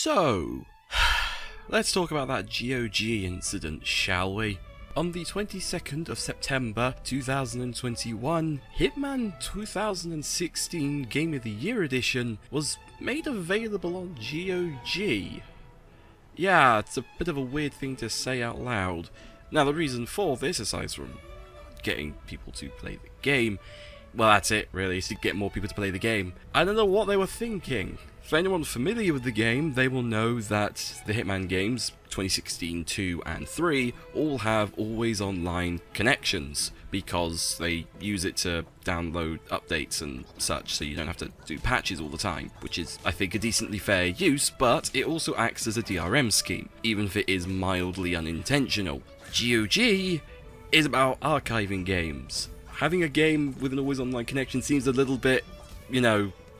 So, let's talk about that GOG incident, shall we? On the 22nd of September 2021, Hitman 2016 Game of the Year Edition was made available on GOG. Yeah, it's a bit of a weird thing to say out loud. Now, the reason for this, aside from getting people to play the game, well, that's it, really, is to get more people to play the game. I don't know what they were thinking. For anyone familiar with the game, they will know that the Hitman games, 2016, 2 and 3, all have always online connections, because they use it to download updates and such, so you don't have to do patches all the time, which is, I think, a decently fair use, but it also acts as a DRM scheme, even if it is mildly unintentional. GOG is about archiving games. Having a game with an always online connection seems a little bit,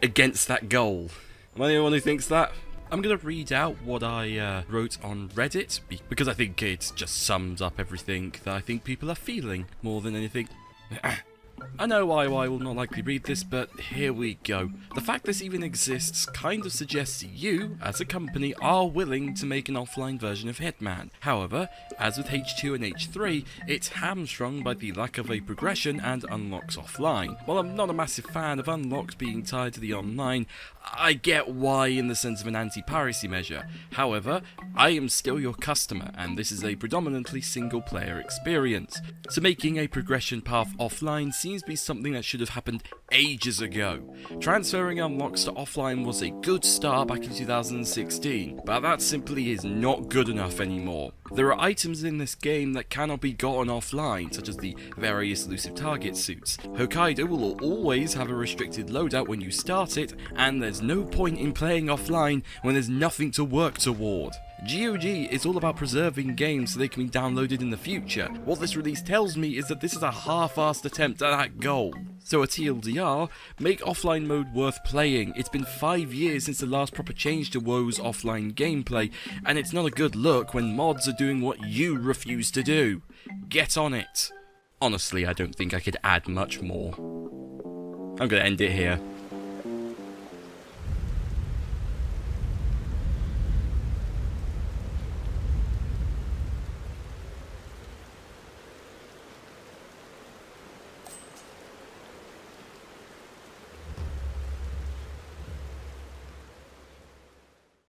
against that goal. Am I the only one who thinks that? I'm going to read out what I wrote on Reddit, because I think it just sums up everything that I think people are feeling more than anything. I know I will not likely read this, but here we go. The fact this even exists kind of suggests you, as a company, are willing to make an offline version of Hitman. However, as with H2 and H3, it's hamstrung by the lack of a progression and unlocks offline. While I'm not a massive fan of unlocks being tied to the online, I get why in the sense of an anti-piracy measure. However, I am still your customer, and this is a predominantly single-player experience. So making a progression path offline seems to be something that should have happened ages ago. Transferring unlocks to offline was a good start back in 2016, but that simply is not good enough anymore. There are items in this game that cannot be gotten offline, such as the various elusive target suits. Hokkaido will always have a restricted loadout when you start it, and there's no point in playing offline when there's nothing to work toward. GOG is all about preserving games so they can be downloaded in the future. What this release tells me is that this is a half-assed attempt at that goal. So a TLDR, make offline mode worth playing. It's been 5 years since the last proper change to WoW's offline gameplay, and it's not a good look when mods are doing what you refuse to do. Get on it. Honestly, I don't think I could add much more. I'm gonna end it here.